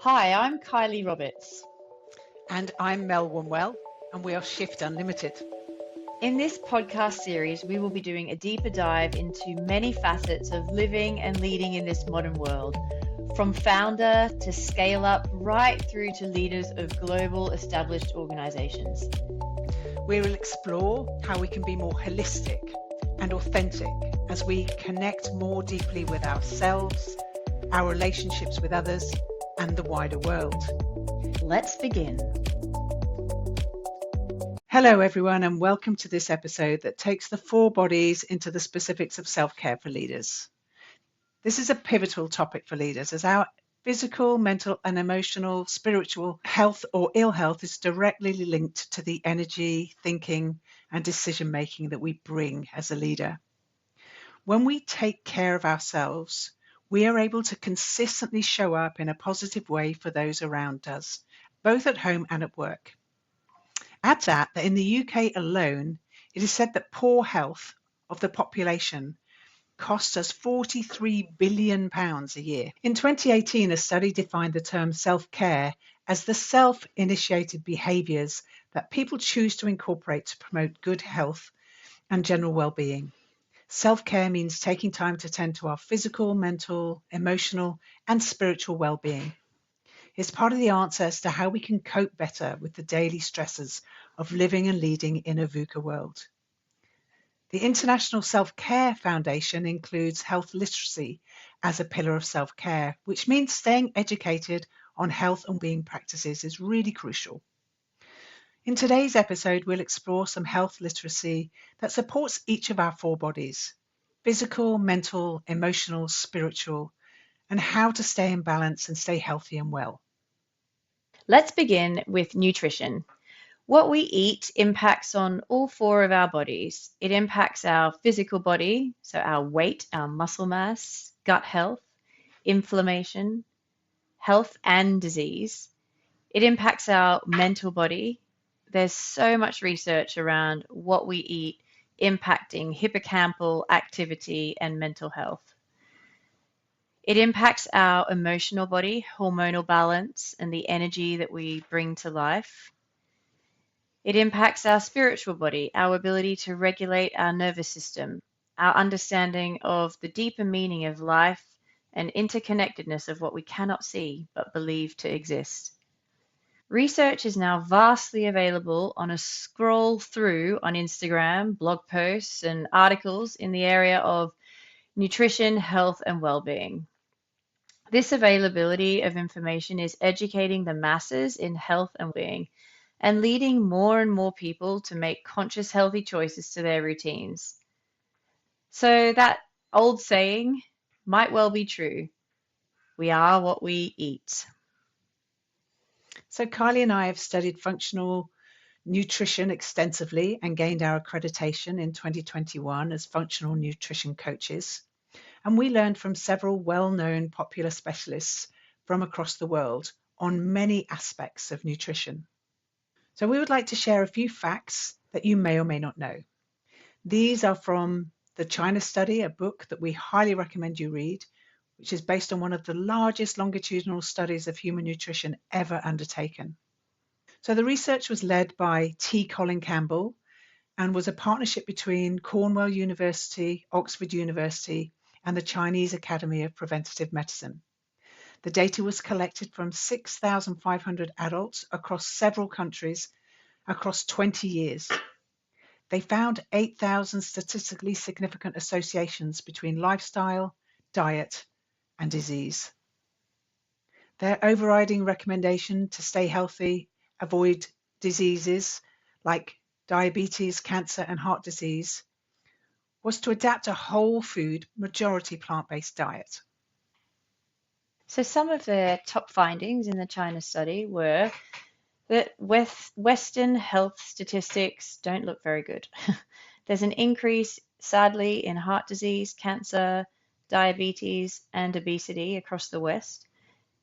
Hi, I'm Kylie Roberts. And I'm Mel Wunwell, and we are Shift Unlimited. In this podcast series, we will be doing a deeper dive into many facets of living and leading in this modern world, from founder to scale up, right through to leaders of global established organizations. We will explore how we can be more holistic and authentic as we connect more deeply with ourselves, our relationships with others, and the wider world. Let's begin. Hello, everyone, and welcome to this episode that takes the four bodies into the specifics of self-care for leaders. This is a pivotal topic for leaders as our physical, mental, and emotional, spiritual health or ill health is directly linked to the energy, thinking, and decision-making that we bring as a leader. When we take care of ourselves, we are able to consistently show up in a positive way for those around us, both at home and at work. Add that in the UK alone, it is said that poor health of the population costs us £43 billion a year. In 2018, a study defined the term self-care as the self-initiated behaviours that people choose to incorporate to promote good health and general well-being. Self-care means taking time to tend to our physical, mental, emotional, and spiritual well-being. It's part of the answer as to how we can cope better with the daily stresses of living and leading in a VUCA world. The International Self-Care Foundation includes health literacy as a pillar of self-care, which means staying educated on health and well-being practices is really crucial. In today's episode, we'll explore some health literacy that supports each of our four bodies: physical, mental, emotional, spiritual, and how to stay in balance and stay healthy and well. Let's begin with nutrition. What we eat impacts on all four of our bodies. It impacts our physical body, so our weight, our muscle mass, gut health, inflammation, health and disease. It impacts our mental body. There's so much research around what we eat impacting hippocampal activity and mental health. It impacts our emotional body, hormonal balance, and the energy that we bring to life. It impacts our spiritual body, our ability to regulate our nervous system, our understanding of the deeper meaning of life and interconnectedness of what we cannot see but believe to exist. Research is now vastly available on a scroll through on Instagram, blog posts, and articles in the area of nutrition, health, and well-being. This availability of information is educating the masses in health and well-being and leading more and more people to make conscious, healthy choices to their routines. So that old saying might well be true. We are what we eat. So Kylie and I have studied functional nutrition extensively and gained our accreditation in 2021 as functional nutrition coaches. And we learned from several well-known popular specialists from across the world on many aspects of nutrition. So we would like to share a few facts that you may or may not know. These are from the China study, a book that we highly recommend you read, which is based on one of the largest longitudinal studies of human nutrition ever undertaken. So the research was led by Colin Campbell and was a partnership between Cornell University, Oxford University, and the Chinese Academy of Preventative Medicine. The data was collected from 6,500 adults across several countries across 20 years. They found 8,000 statistically significant associations between lifestyle, diet, and disease. Their overriding recommendation to stay healthy, avoid diseases like diabetes, cancer, and heart disease was to adapt a whole food, majority plant-based diet. So some of their top findings in the China study were that Western health statistics don't look very good. There's an increase, sadly, in heart disease, cancer, diabetes, and obesity across the West.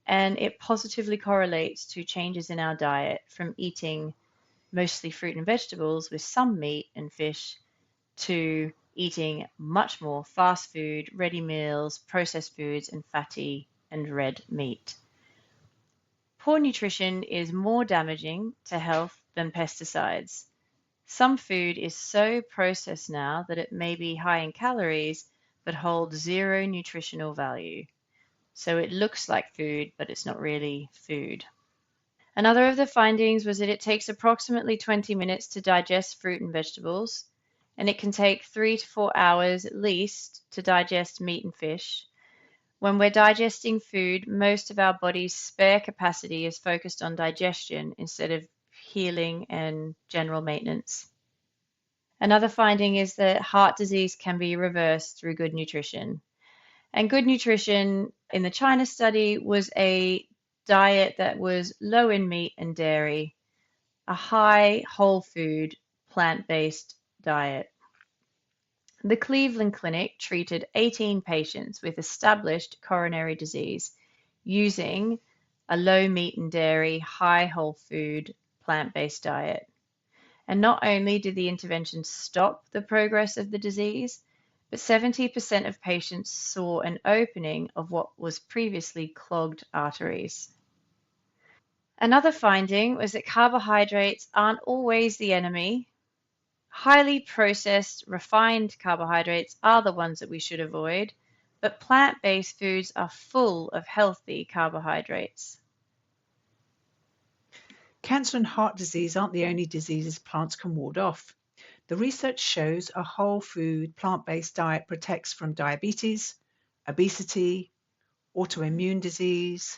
And it positively correlates to changes in our diet from eating mostly fruit and vegetables with some meat and fish to eating much more fast food, ready meals, processed foods, and fatty and red meat. Poor nutrition is more damaging to health than pesticides. Some food is so processed now that it may be high in calories but holds zero nutritional value. So it looks like food, but it's not really food. Another of the findings was that it takes approximately 20 minutes to digest fruit and vegetables, and it can take 3 to 4 hours at least to digest meat and fish. When we're digesting food, most of our body's spare capacity is focused on digestion instead of healing and general maintenance. Another finding is that heart disease can be reversed through good nutrition. And good nutrition in the China study was a diet that was low in meat and dairy, a high whole food, plant-based diet. The Cleveland Clinic treated 18 patients with established coronary disease using a low meat and dairy, high whole food, plant-based diet. And not only did the intervention stop the progress of the disease, but 70% of patients saw an opening of what was previously clogged arteries. Another finding was that carbohydrates aren't always the enemy. Highly processed, refined carbohydrates are the ones that we should avoid, but plant-based foods are full of healthy carbohydrates. Cancer and heart disease aren't the only diseases plants can ward off. The research shows a whole food, plant-based diet protects from diabetes, obesity, autoimmune disease,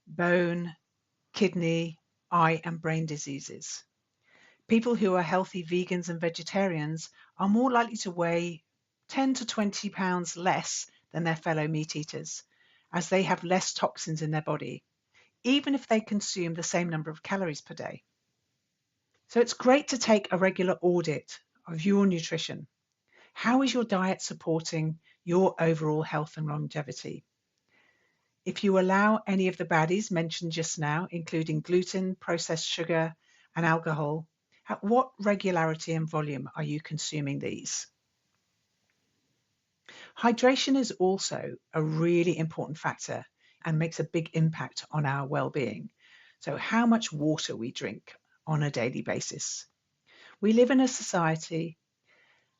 bone, kidney, eye, and brain diseases. People who are healthy vegans and vegetarians are more likely to weigh 10 to 20 pounds less than their fellow meat eaters, as they have less toxins in their body, even if they consume the same number of calories per day. So it's great to take a regular audit of your nutrition. How is your diet supporting your overall health and longevity? If you allow any of the baddies mentioned just now, including gluten, processed sugar, and alcohol, at what regularity and volume are you consuming these? Hydration is also a really important factor and makes a big impact on our well-being. So how much water we drink on a daily basis. We live in a society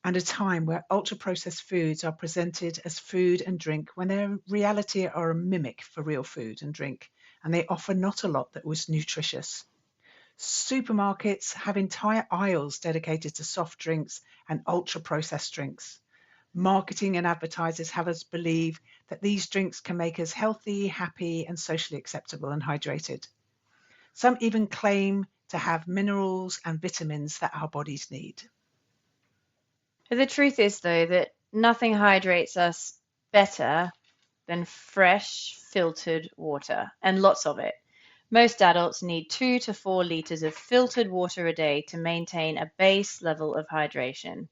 and a time where ultra-processed foods are presented as food and drink when they in reality are a mimic for real food and drink, and they offer not a lot that was nutritious. Supermarkets have entire aisles dedicated to soft drinks and ultra-processed drinks. Marketing and advertisers have us believe that these drinks can make us healthy, happy, and socially acceptable and hydrated. Some even claim to have minerals and vitamins that our bodies need. The truth is, though, that nothing hydrates us better than fresh, filtered water, and lots of it. Most adults need 2 to 4 liters of filtered water a day to maintain a base level of hydration.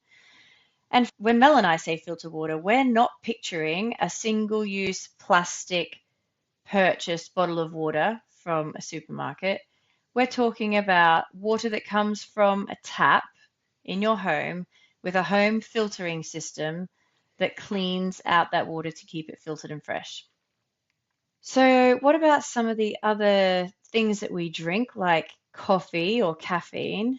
And when Mel and I say filtered water, we're not picturing a single-use plastic purchased bottle of water from a supermarket. We're talking about water that comes from a tap in your home with a home filtering system that cleans out that water to keep it filtered and fresh. So, what about some of the other things that we drink, like coffee or caffeine?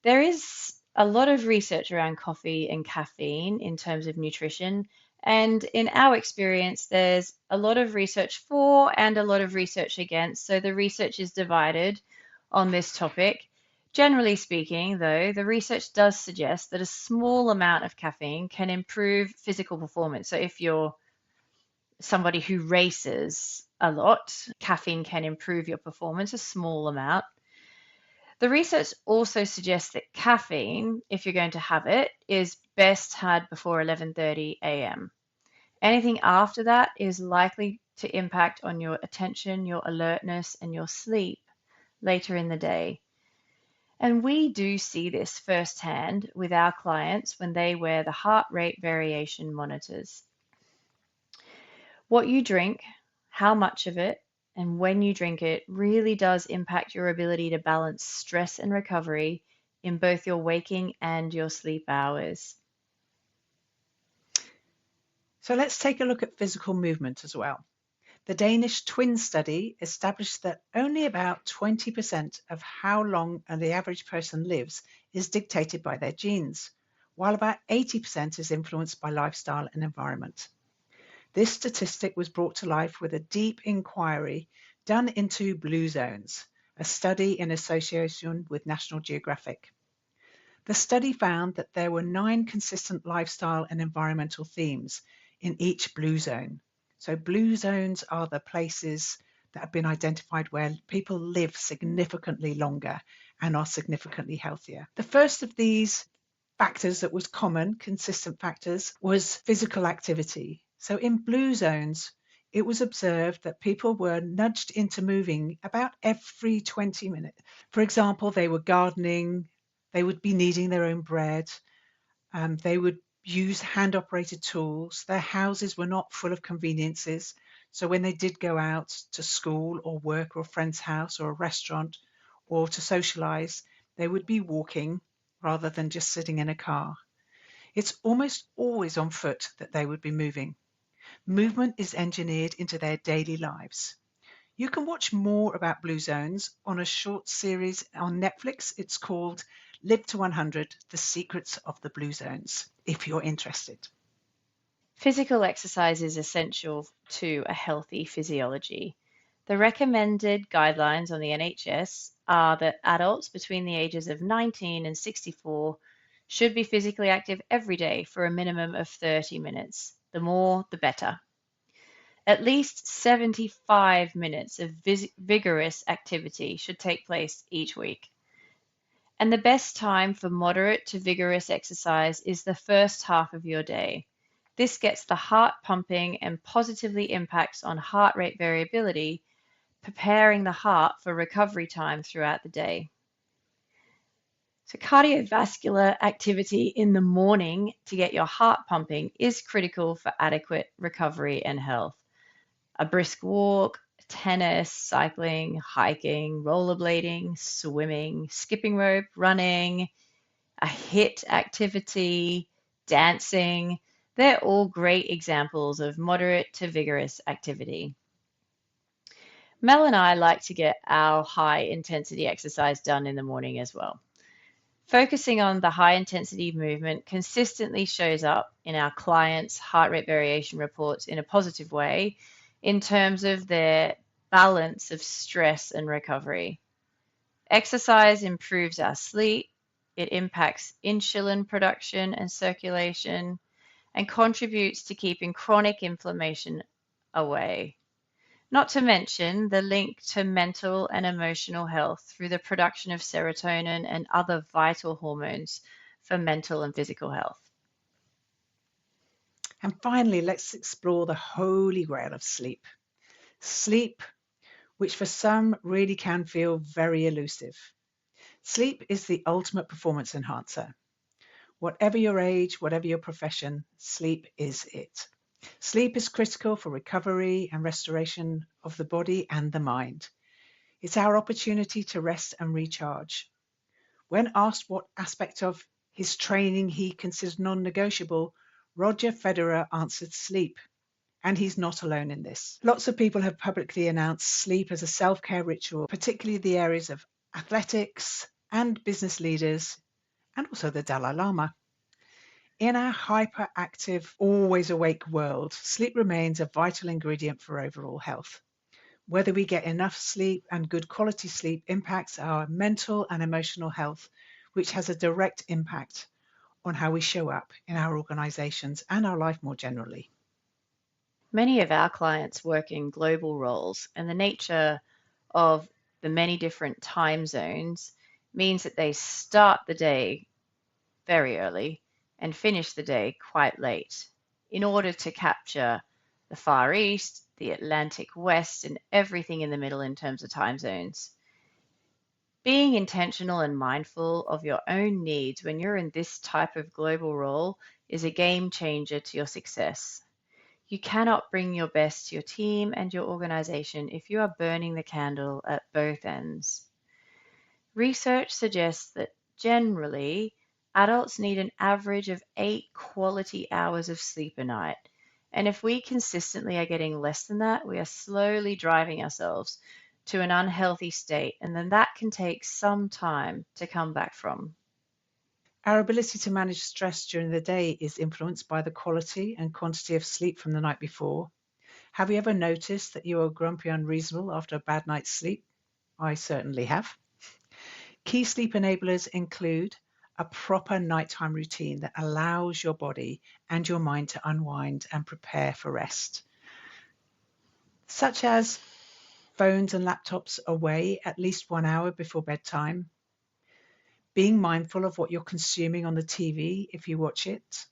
There is a lot of research around coffee and caffeine in terms of nutrition. And in our experience, there's a lot of research for and a lot of research against. So the research is divided on this topic. Generally speaking, though, the research does suggest that a small amount of caffeine can improve physical performance. So if you're somebody who races a lot, caffeine can improve your performance, a small amount. The research also suggests that caffeine, if you're going to have it, is best had before 11:30 a.m. Anything after that is likely to impact on your attention, your alertness, and your sleep later in the day. And we do see this firsthand with our clients when they wear the heart rate variation monitors. What you drink, how much of it, and when you drink it really does impact your ability to balance stress and recovery in both your waking and your sleep hours. So let's take a look at physical movement as well. The Danish twin study established that only about 20% of how long the average person lives is dictated by their genes, while about 80% is influenced by lifestyle and environment. This statistic was brought to life with a deep inquiry done into blue zones, a study in association with National Geographic. The study found that there were 9 consistent lifestyle and environmental themes in each blue zone. So blue zones are the places that have been identified where people live significantly longer and are significantly healthier. The first of these factors that was common, consistent factors, was physical activity. So in blue zones, it was observed that people were nudged into moving about every 20 minutes. For example, they were gardening, they would be kneading their own bread, they would use hand-operated tools. Their houses were not full of conveniences. So when they did go out to school or work or a friend's house or a restaurant or to socialize, they would be walking rather than just sitting in a car. It's almost always on foot that they would be moving. Movement is engineered into their daily lives. You can watch more about blue zones on a short series on Netflix. It's called Live to 100, The Secrets of the Blue Zones, if you're interested. Physical exercise is essential to a healthy physiology. The recommended guidelines on the NHS are that adults between the ages of 19 and 64 should be physically active every day for a minimum of 30 minutes. The more, the better. At least 75 minutes of vigorous activity should take place each week. And the best time for moderate to vigorous exercise is the first half of your day. This gets the heart pumping and positively impacts on heart rate variability, preparing the heart for recovery time throughout the day. So cardiovascular activity in the morning to get your heart pumping is critical for adequate recovery and health. A brisk walk, tennis, cycling, hiking, rollerblading, swimming, skipping rope, running, a HIIT activity, dancing, they're all great examples of moderate to vigorous activity. Mel and I like to get our high intensity exercise done in the morning as well. Focusing on the high intensity movement consistently shows up in our clients' heart rate variation reports in a positive way in terms of their balance of stress and recovery. Exercise improves our sleep, it impacts insulin production and circulation, and contributes to keeping chronic inflammation away. Not to mention the link to mental and emotional health through the production of serotonin and other vital hormones for mental and physical health. And finally, let's explore the holy grail of sleep. Sleep, which for some really can feel very elusive. Sleep is the ultimate performance enhancer. Whatever your age, whatever your profession, sleep is it. Sleep is critical for recovery and restoration of the body and the mind. It's our opportunity to rest and recharge. When asked what aspect of his training he considered non-negotiable, Roger Federer answered sleep. And he's not alone in this. Lots of people have publicly announced sleep as a self-care ritual, particularly the areas of athletics and business leaders, and also the Dalai Lama. In our hyperactive, always awake world, sleep remains a vital ingredient for overall health. Whether we get enough sleep and good quality sleep impacts our mental and emotional health, which has a direct impact on how we show up in our organizations and our life more generally. Many of our clients work in global roles, and the nature of the many different time zones means that they start the day very early and finish the day quite late in order to capture the Far East, the Atlantic West, and everything in the middle in terms of time zones. Being intentional and mindful of your own needs when you're in this type of global role is a game changer to your success. You cannot bring your best to your team and your organization if you are burning the candle at both ends. Research suggests that generally, adults need an average of 8 quality hours of sleep a night, And if we consistently are getting less than that, we are slowly driving ourselves to an unhealthy state. And then that can take some time to come back from. Our ability to manage stress during the day is influenced by the quality and quantity of sleep from the night before. Have you ever noticed that you are grumpy and unreasonable after a bad night's sleep? I certainly have. Key sleep enablers include a proper nighttime routine that allows your body and your mind to unwind and prepare for rest, such as phones and laptops away at least 1 hour before bedtime, being mindful of what you're consuming on the TV if you watch it,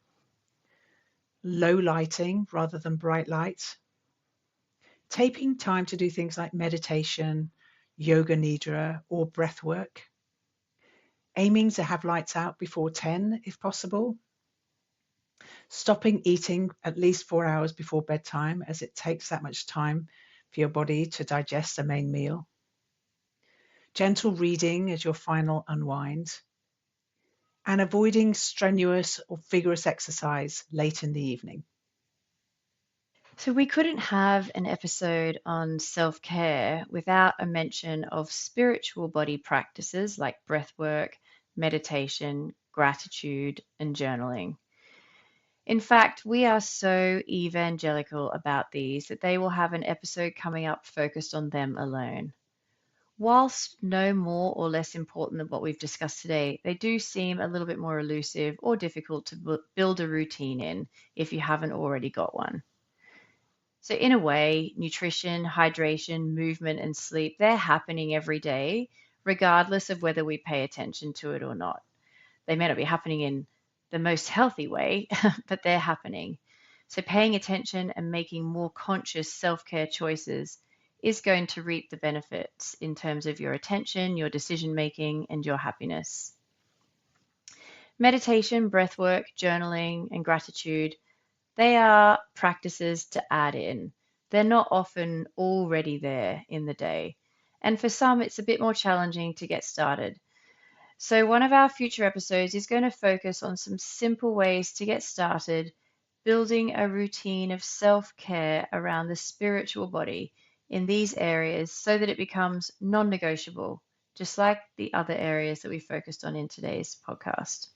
low lighting rather than bright light, taking time to do things like meditation, yoga nidra, or breath work, aiming to have lights out before 10 if possible, stopping eating at least 4 hours before bedtime as it takes that much time for your body to digest a main meal, gentle reading as your final unwind, and avoiding strenuous or vigorous exercise late in the evening. So, we couldn't have an episode on self care without a mention of spiritual body practices like breath work, meditation, gratitude, and journaling. In fact, we are so evangelical about these that they will have an episode coming up focused on them alone. Whilst no more or less important than what we've discussed today, they do seem a little bit more elusive or difficult to build a routine in if you haven't already got one. So, in a way, nutrition, hydration, movement, and sleep, they're happening every day, regardless of whether we pay attention to it or not. They may not be happening in the most healthy way, but they're happening. So, paying attention and making more conscious self care choices is going to reap the benefits in terms of your attention, your decision making, and your happiness. Meditation, breath work, journaling, and gratitude, they are practices to add in. They're not often already there in the day. And for some, it's a bit more challenging to get started. So, one of our future episodes is going to focus on some simple ways to get started building a routine of self care around the spiritual body in these areas so that it becomes non negotiable, just like the other areas that we focused on in today's podcast.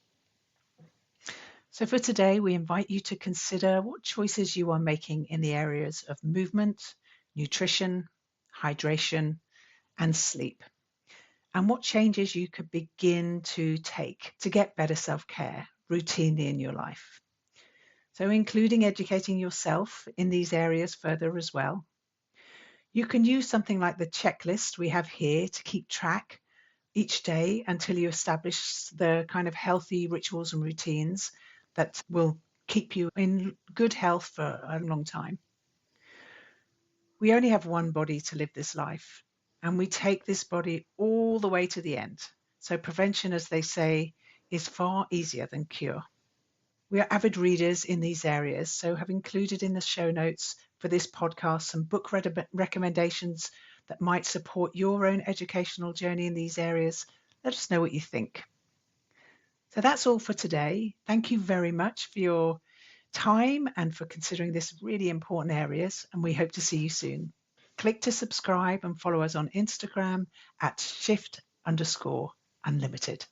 So for today, we invite you to consider what choices you are making in the areas of movement, nutrition, hydration, and sleep, and what changes you could begin to take to get better self-care routinely in your life. So including educating yourself in these areas further as well. You can use something like the checklist we have here to keep track each day until you establish the kind of healthy rituals and routines that will keep you in good health for a long time. We only have one body to live this life, and we take this body all the way to the end. So prevention, as they say, is far easier than cure. We are avid readers in these areas, so have included in the show notes for this podcast some book recommendations that might support your own educational journey in these areas. Let us know what you think. So that's all for today. Thank you very much for your time and for considering this really important areas, and we hope to see you soon. Click to subscribe and follow us on Instagram at shift_unlimited.